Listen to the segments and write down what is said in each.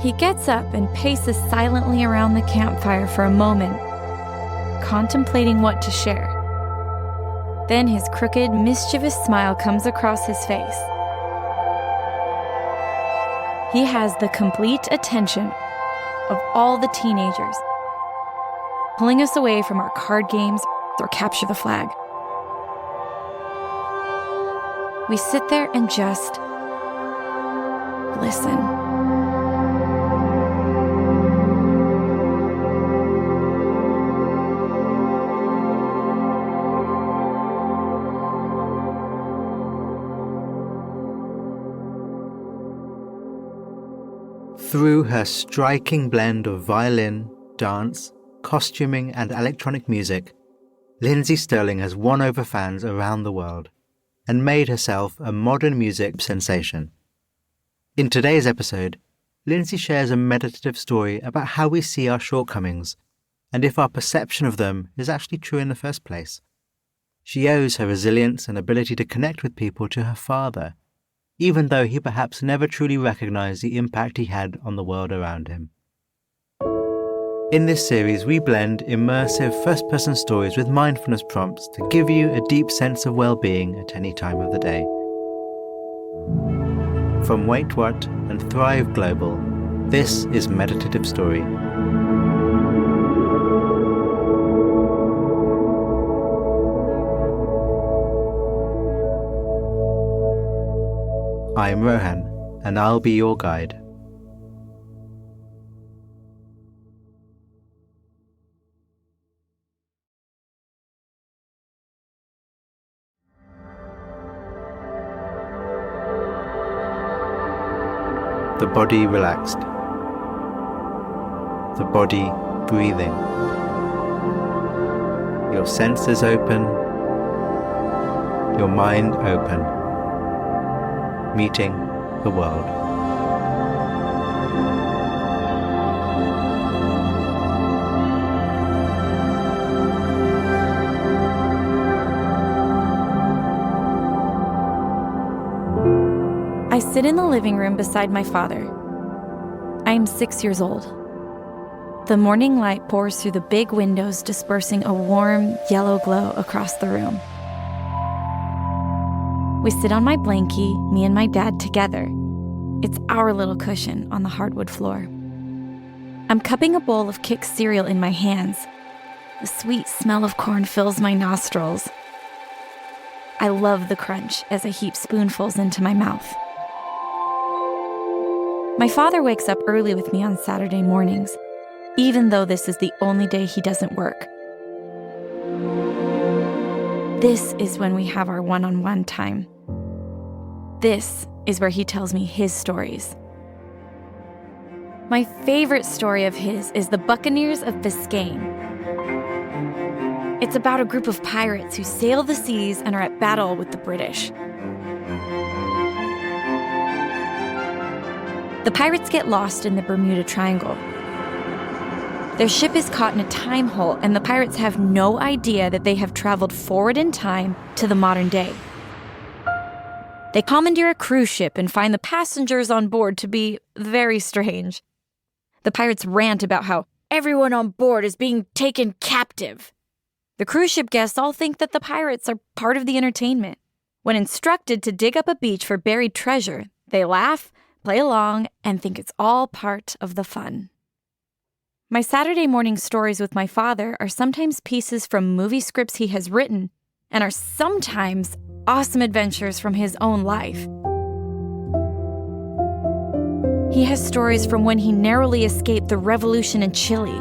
He gets up and paces silently around the campfire for a moment, contemplating what to share. Then his crooked, mischievous smile comes across his face. He has the complete attention of all the teenagers, pulling us away from our card games or capture the flag. We sit there and just listen. Through her striking blend of violin, dance, costuming and electronic music, Lindsey Stirling has won over fans around the world and made herself a modern music sensation. In today's episode, Lindsey shares a meditative story about how we see our shortcomings and if our perception of them is actually true in the first place. She owes her resilience and ability to connect with people to her father, even though he perhaps never truly recognized the impact he had on the world around him. In this series, we blend immersive first-person stories with mindfulness prompts to give you a deep sense of well-being at any time of the day. From Wait What and Thrive Global, this is Meditative Story. I'm Rohan, and I'll be your guide. The body relaxed. The body breathing. Your senses open. Your mind open. Meeting the world. I sit in the living room beside my father. I am 6 years old. The morning light pours through the big windows, dispersing a warm, yellow glow across the room. We sit on my blankie, me and my dad together. It's our little cushion on the hardwood floor. I'm cupping a bowl of Kix cereal in my hands. The sweet smell of corn fills my nostrils. I love the crunch as I heap spoonfuls into my mouth. My father wakes up early with me on Saturday mornings, even though this is the only day he doesn't work. This is when we have our one-on-one time. This is where he tells me his stories. My favorite story of his is the Buccaneers of Biscayne. It's about a group of pirates who sail the seas and are at battle with the British. The pirates get lost in the Bermuda Triangle. Their ship is caught in a time hole, and the pirates have no idea that they have traveled forward in time to the modern day. They commandeer a cruise ship and find the passengers on board to be very strange. The pirates rant about how everyone on board is being taken captive. The cruise ship guests all think that the pirates are part of the entertainment. When instructed to dig up a beach for buried treasure, they laugh, play along, and think it's all part of the fun. My Saturday morning stories with my father are sometimes pieces from movie scripts he has written and are sometimes awesome adventures from his own life. He has stories from when he narrowly escaped the revolution in Chile.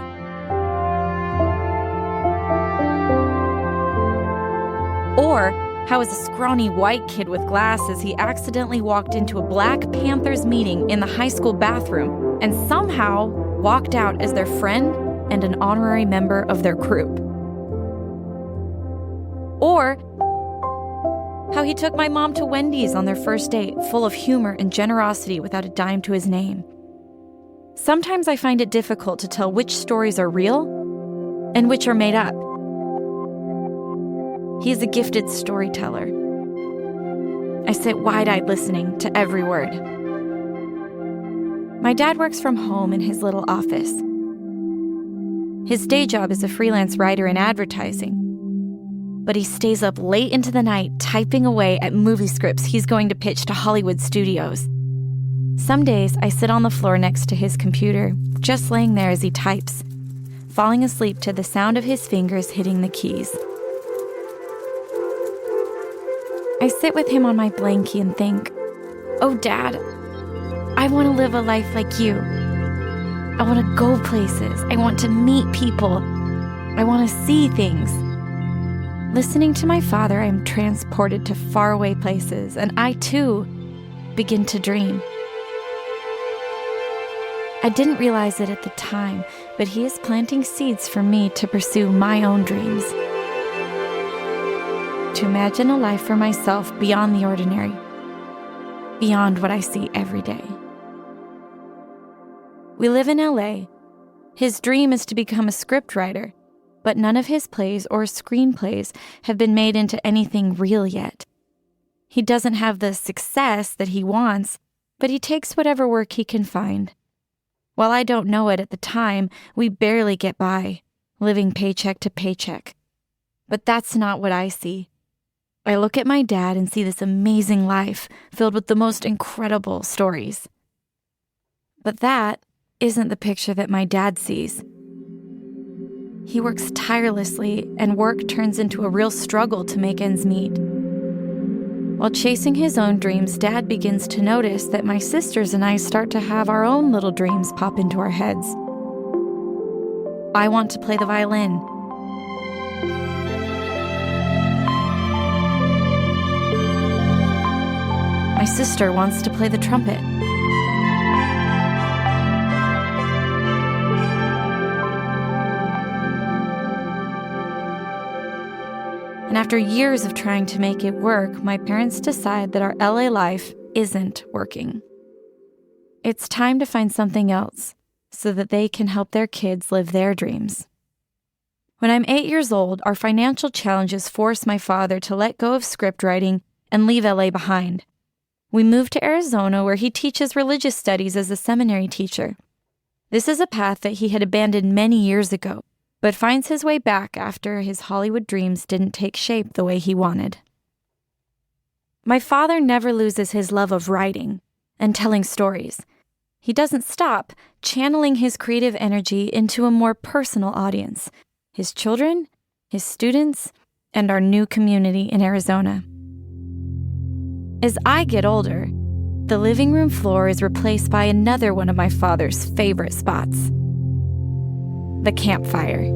Or how as a scrawny white kid with glasses, he accidentally walked into a Black Panthers meeting in the high school bathroom and somehow walked out as their friend and an honorary member of their group. Or how he took my mom to Wendy's on their first date, full of humor and generosity without a dime to his name. Sometimes I find it difficult to tell which stories are real and which are made up. He is a gifted storyteller. I sit wide-eyed listening to every word. My dad works from home in his little office. His day job is a freelance writer in advertising. But he stays up late into the night typing away at movie scripts he's going to pitch to Hollywood studios. Some days, I sit on the floor next to his computer, just laying there as he types, falling asleep to the sound of his fingers hitting the keys. I sit with him on my blankie and think, "Oh, Dad, I want to live a life like you. I want to go places. I want to meet people. I want to see things." Listening to my father, I am transported to faraway places, and I, too, begin to dream. I didn't realize it at the time, but he is planting seeds for me to pursue my own dreams. To imagine a life for myself beyond the ordinary, beyond what I see every day. We live in LA. His dream is to become a scriptwriter, but none of his plays or screenplays have been made into anything real yet. He doesn't have the success that he wants, but he takes whatever work he can find. While I don't know it at the time, we barely get by, living paycheck to paycheck. But that's not what I see. I look at my dad and see this amazing life filled with the most incredible stories. But that isn't the picture that my dad sees. He works tirelessly, and work turns into a real struggle to make ends meet. While chasing his own dreams, Dad begins to notice that my sisters and I start to have our own little dreams pop into our heads. I want to play the violin. My sister wants to play the trumpet. And after years of trying to make it work, my parents decide that our LA life isn't working. It's time to find something else so that they can help their kids live their dreams. When I'm 8 years old, our financial challenges force my father to let go of script writing and leave LA behind. We move to Arizona, where he teaches religious studies as a seminary teacher. This is a path that he had abandoned many years ago, but finds his way back after his Hollywood dreams didn't take shape the way he wanted. My father never loses his love of writing and telling stories. He doesn't stop channeling his creative energy into a more personal audience, his children, his students, and our new community in Arizona. As I get older, the living room floor is replaced by another one of my father's favorite spots: the campfire.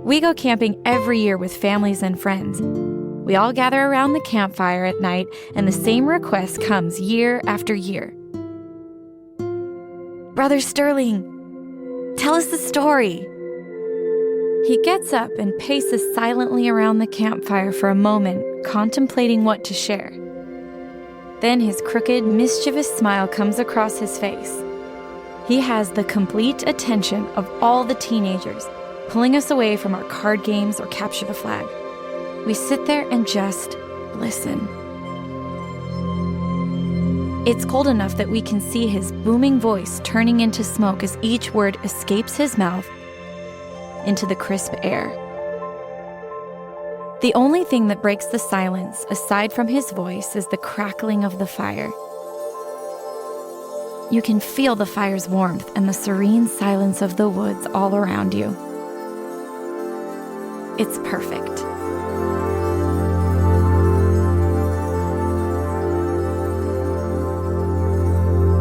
We go camping every year with families and friends. We all gather around the campfire at night, and the same request comes year after year. "Brother Stirling, tell us the story." He gets up and paces silently around the campfire for a moment, contemplating what to share. Then his crooked, mischievous smile comes across his face. He has the complete attention of all the teenagers, pulling us away from our card games or capture the flag. We sit there and just listen. It's cold enough that we can see his booming voice turning into smoke as each word escapes his mouth into the crisp air. The only thing that breaks the silence, aside from his voice, is the crackling of the fire. You can feel the fire's warmth and the serene silence of the woods all around you. It's perfect.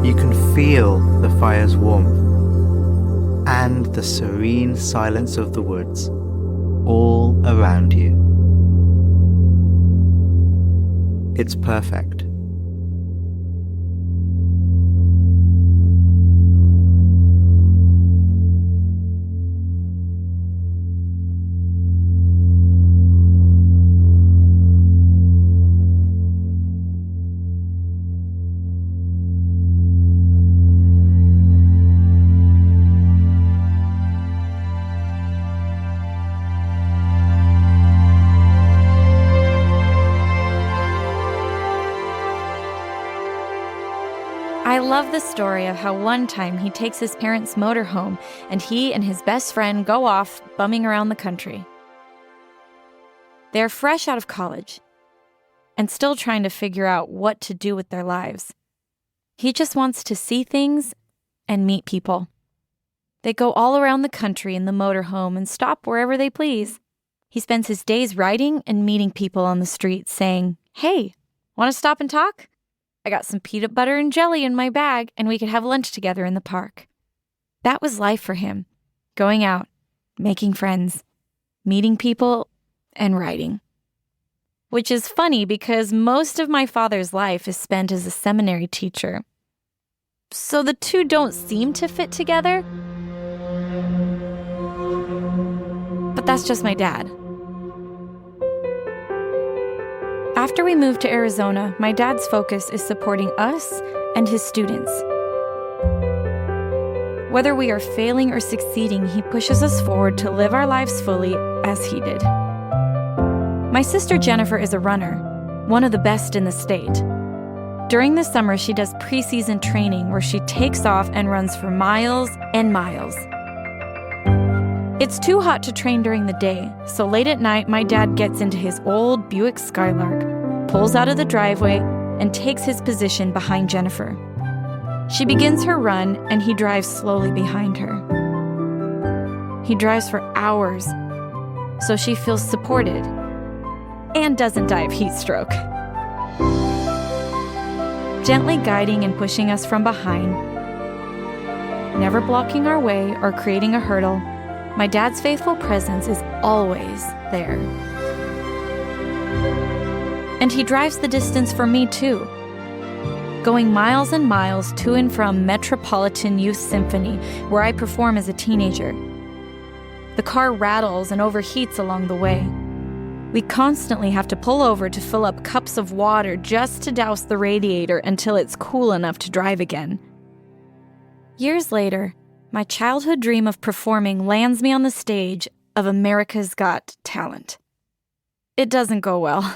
You can feel the fire's warmth and the serene silence of the woods all around you. It's perfect. I love the story of how one time he takes his parents' motorhome and he and his best friend go off bumming around the country. They're fresh out of college and still trying to figure out what to do with their lives. He just wants to see things and meet people. They go all around the country in the motorhome and stop wherever they please. He spends his days riding and meeting people on the street saying, "Hey, want to stop and talk? I got some peanut butter and jelly in my bag and we could have lunch together in the park." That was life for him, going out, making friends, meeting people, and riding. Which is funny because most of my father's life is spent as a seminary teacher. So the two don't seem to fit together. But that's just my dad. After we moved to Arizona, my dad's focus is supporting us and his students. Whether we are failing or succeeding, he pushes us forward to live our lives fully as he did. My sister Jennifer is a runner, one of the best in the state. During the summer, she does preseason training where she takes off and runs for miles and miles. It's too hot to train during the day, so late at night, my dad gets into his old Buick Skylark, pulls out of the driveway, and takes his position behind Jennifer. She begins her run, and he drives slowly behind her. He drives for hours, so she feels supported and doesn't die of heat stroke. Gently guiding and pushing us from behind, never blocking our way or creating a hurdle, my dad's faithful presence is always there. And he drives the distance for me too, going miles and miles to and from Metropolitan Youth Symphony, where I perform as a teenager. The car rattles and overheats along the way. We constantly have to pull over to fill up cups of water just to douse the radiator until it's cool enough to drive again. Years later, my childhood dream of performing lands me on the stage of America's Got Talent. It doesn't go well.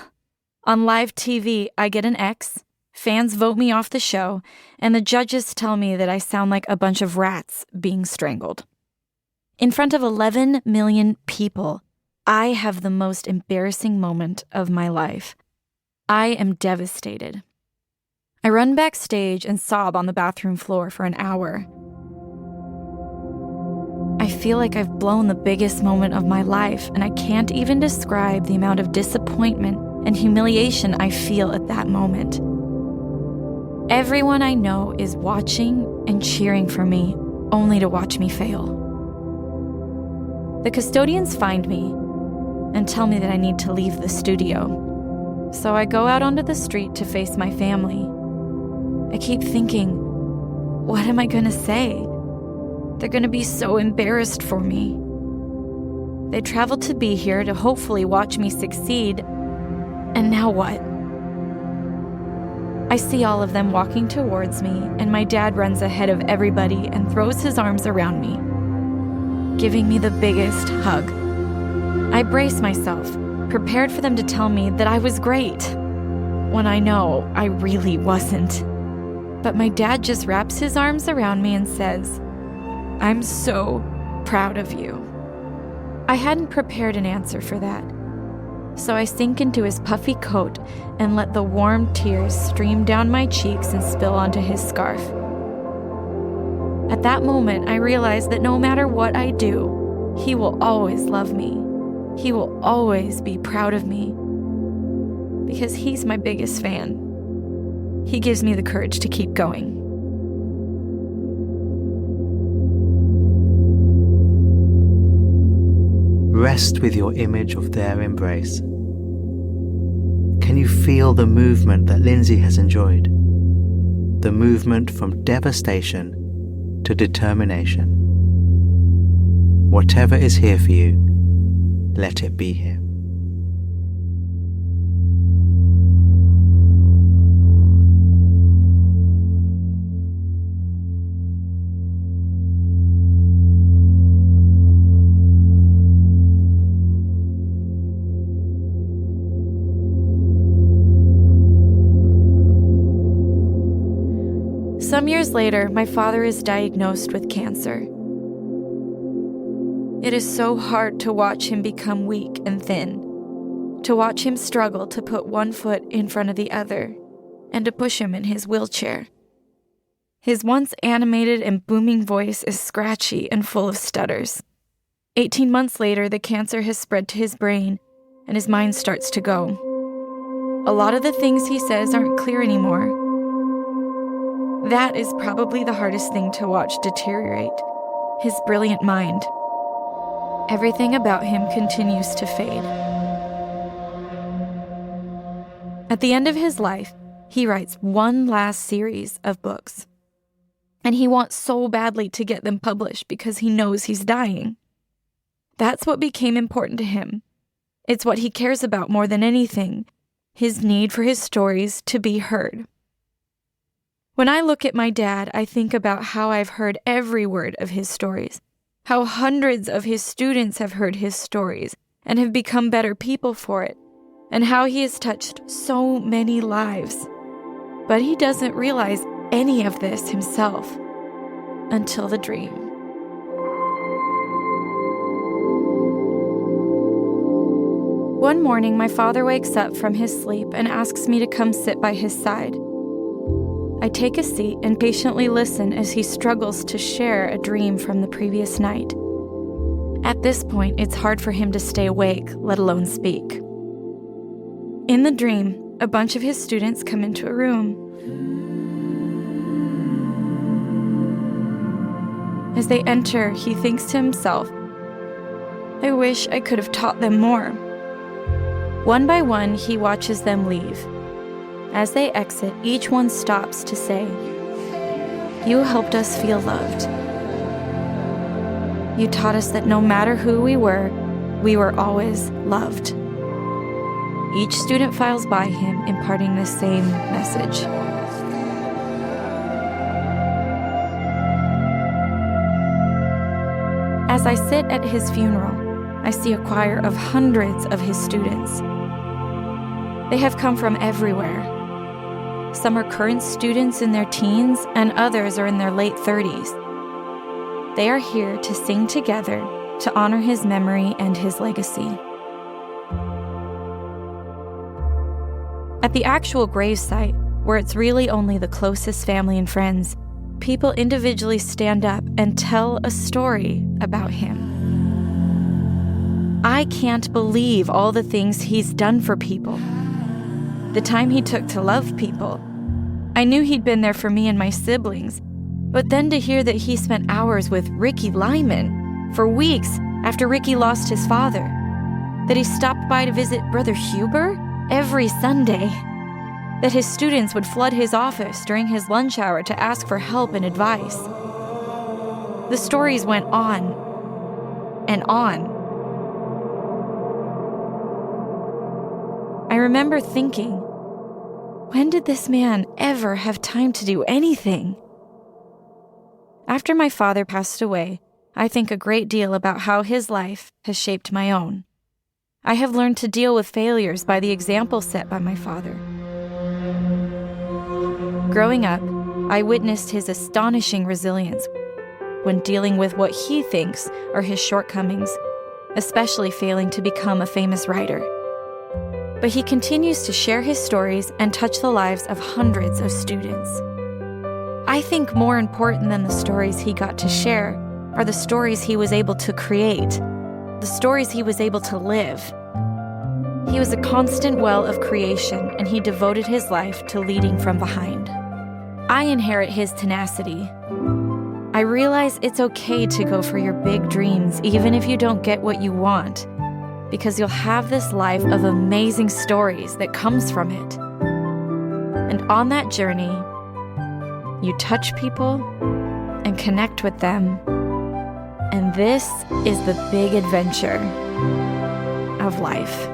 On live TV, I get an X, fans vote me off the show, and the judges tell me that I sound like a bunch of rats being strangled. In front of 11 million people, I have the most embarrassing moment of my life. I am devastated. I run backstage and sob on the bathroom floor for an hour. I feel like I've blown the biggest moment of my life, and I can't even describe the amount of disappointment and humiliation I feel at that moment. Everyone I know is watching and cheering for me, only to watch me fail. The custodians find me and tell me that I need to leave the studio. So I go out onto the street to face my family. I keep thinking, what am I gonna say? They're gonna be so embarrassed for me. They traveled to be here to hopefully watch me succeed, and now what? I see all of them walking towards me, and my dad runs ahead of everybody and throws his arms around me, giving me the biggest hug. I brace myself, prepared for them to tell me that I was great, when I know I really wasn't. But my dad just wraps his arms around me and says, "I'm so proud of you." I hadn't prepared an answer for that, so I sink into his puffy coat and let the warm tears stream down my cheeks and spill onto his scarf. At that moment, I realized that no matter what I do, he will always love me. He will always be proud of me, because he's my biggest fan. He gives me the courage to keep going. Rest with your image of their embrace. Can you feel the movement that Lindsey has enjoyed? The movement from devastation to determination. Whatever is here for you, let it be here. Some years later, my father is diagnosed with cancer. It is so hard to watch him become weak and thin, to watch him struggle to put one foot in front of the other, and to push him in his wheelchair. His once animated and booming voice is scratchy and full of stutters. 18 months later, the cancer has spread to his brain, and his mind starts to go. A lot of the things he says aren't clear anymore. That is probably the hardest thing to watch deteriorate, his brilliant mind. Everything about him continues to fade. At the end of his life, he writes one last series of books. And he wants so badly to get them published because he knows he's dying. That's what became important to him. It's what he cares about more than anything, his need for his stories to be heard. When I look at my dad, I think about how I've heard every word of his stories, how hundreds of his students have heard his stories and have become better people for it, and how he has touched so many lives. But he doesn't realize any of this himself until the dream. One morning, my father wakes up from his sleep and asks me to come sit by his side. I take a seat and patiently listen as he struggles to share a dream from the previous night. At this point, it's hard for him to stay awake, let alone speak. In the dream, a bunch of his students come into a room. As they enter, he thinks to himself, "I wish I could have taught them more." One by one, he watches them leave. As they exit, each one stops to say, "You helped us feel loved. You taught us that no matter who we were always loved." Each student files by him, imparting the same message. As I sit at his funeral, I see a choir of hundreds of his students. They have come from everywhere. Some are current students in their teens, and others are in their late 30s. They are here to sing together to honor his memory and his legacy. At the actual gravesite, where it's really only the closest family and friends, people individually stand up and tell a story about him. I can't believe all the things he's done for people. The time he took to love people. I knew he'd been there for me and my siblings, but then to hear that he spent hours with Ricky Lyman for weeks after Ricky lost his father, that he stopped by to visit Brother Huber every Sunday, that his students would flood his office during his lunch hour to ask for help and advice. The stories went on and on. I remember thinking, when did this man ever have time to do anything? After my father passed away, I think a great deal about how his life has shaped my own. I have learned to deal with failures by the example set by my father. Growing up, I witnessed his astonishing resilience when dealing with what he thinks are his shortcomings, especially failing to become a famous writer. But he continues to share his stories and touch the lives of hundreds of students. I think more important than the stories he got to share are the stories he was able to create, the stories he was able to live. He was a constant well of creation, and he devoted his life to leading from behind. I inherit his tenacity. I realize it's okay to go for your big dreams, even if you don't get what you want, because you'll have this life of amazing stories that comes from it. And on that journey, you touch people and connect with them. And this is the big adventure of life.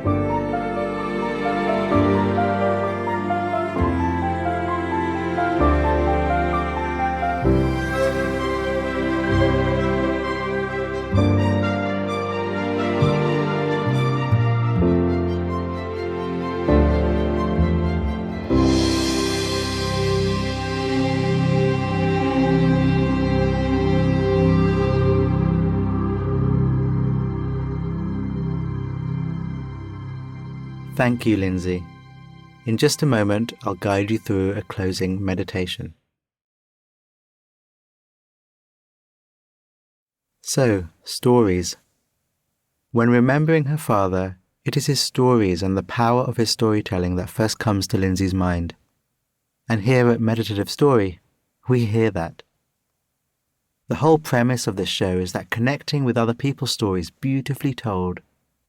Thank you, Lindsey. In just a moment, I'll guide you through a closing meditation. So, stories. When remembering her father, it is his stories and the power of his storytelling that first comes to Lindsey's mind. And here at Meditative Story, we hear that. The whole premise of this show is that connecting with other people's stories beautifully told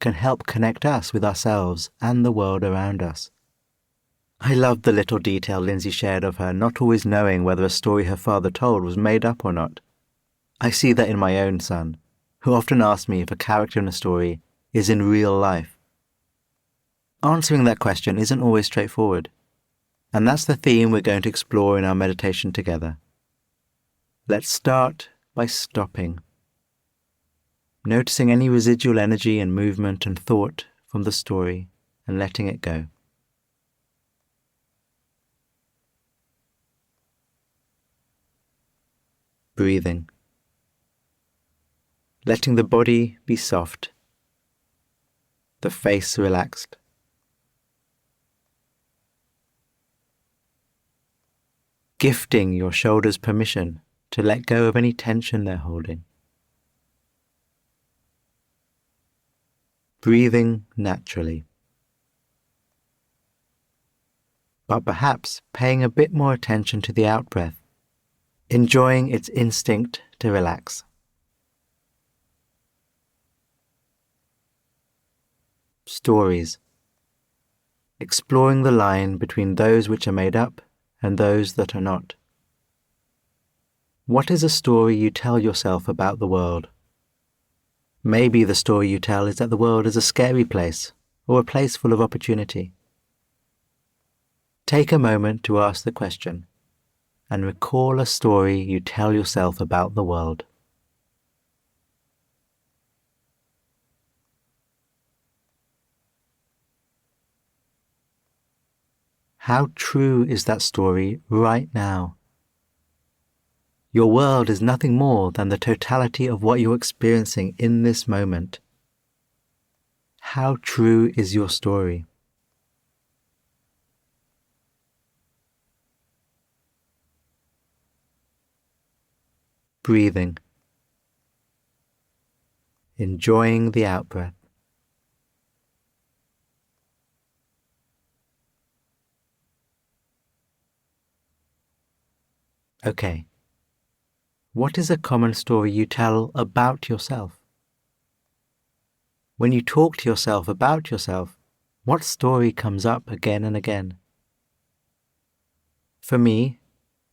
can help connect us with ourselves and the world around us. I loved the little detail Lindsey shared of her not always knowing whether a story her father told was made up or not. I see that in my own son, who often asks me if a character in a story is in real life. Answering that question isn't always straightforward, and that's the theme we're going to explore in our meditation together. Let's start by stopping, noticing any residual energy and movement and thought from the story and letting it go. Breathing. Letting the body be soft, the face relaxed. Gifting your shoulders permission to let go of any tension they're holding. Breathing naturally, but perhaps paying a bit more attention to the out-breath, enjoying its instinct to relax. Stories. Exploring the line between those which are made up and those that are not. What is a story you tell yourself about the world? Maybe the story you tell is that the world is a scary place or a place full of opportunity. Take a moment to ask the question and recall a story you tell yourself about the world. How true is that story right now? Your world is nothing more than the totality of what you're experiencing in this moment. How true is your story? Breathing. Enjoying the out-breath. Okay. What is a common story you tell about yourself? When you talk to yourself about yourself, what story comes up again and again? For me,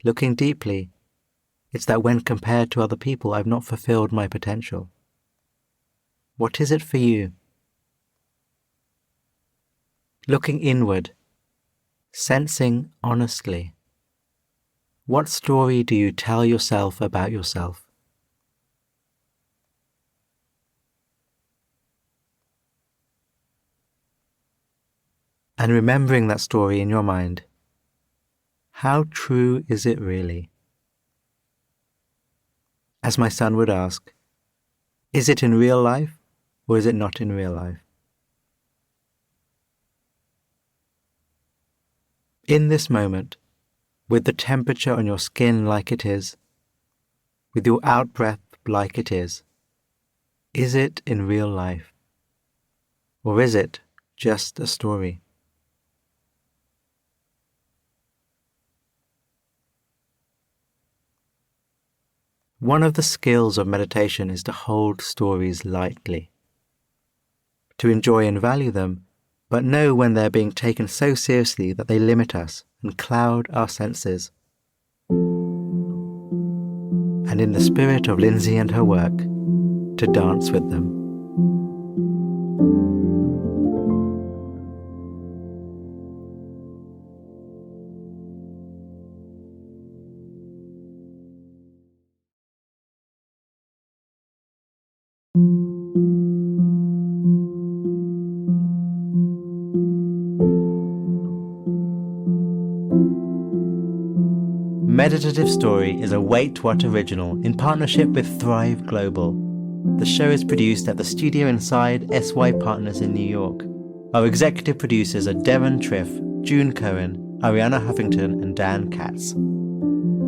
looking deeply, it's that when compared to other people, I've not fulfilled my potential. What is it for you? Looking inward, sensing honestly, what story do you tell yourself about yourself? And remembering that story in your mind, how true is it really? As my son would ask, is it in real life or is it not in real life? In this moment, with the temperature on your skin like it is, with your out-breath like it is it in real life? Or is it just a story? One of the skills of meditation is to hold stories lightly, to enjoy and value them, but know when they're being taken so seriously that they limit us and cloud our senses. And in the spirit of Lindsey and her work, to dance with them. Meditative Story is a Wait What original in partnership with Thrive Global. The show is produced at the Studio Inside SY Partners in New York. Our executive producers are Devon Triff, June Cohen, Ariana Huffington and Dan Katz.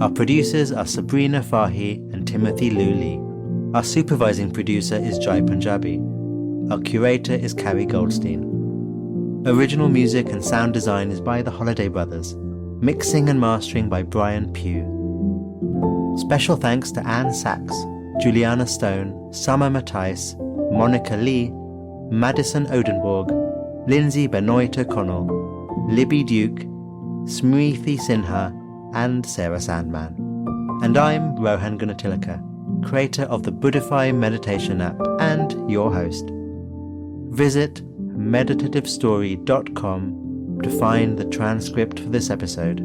Our producers are Sabrina Fahi and Timothy Luli. Our supervising producer is Jai Punjabi. Our curator is Carrie Goldstein. Original music and sound design is by the Holiday Brothers. Mixing and mastering by Brian Pugh. Special thanks to Anne Sachs, Juliana Stone, Summer Matthijs, Monica Lee, Madison Odenborg, Lindsay Benoit O'Connell, Libby Duke, Smriti Sinha, and Sarah Sandman. And I'm Rohan Gunatillake, creator of the Buddhify meditation app and your host. Visit meditativestory.com to find the transcript for this episode.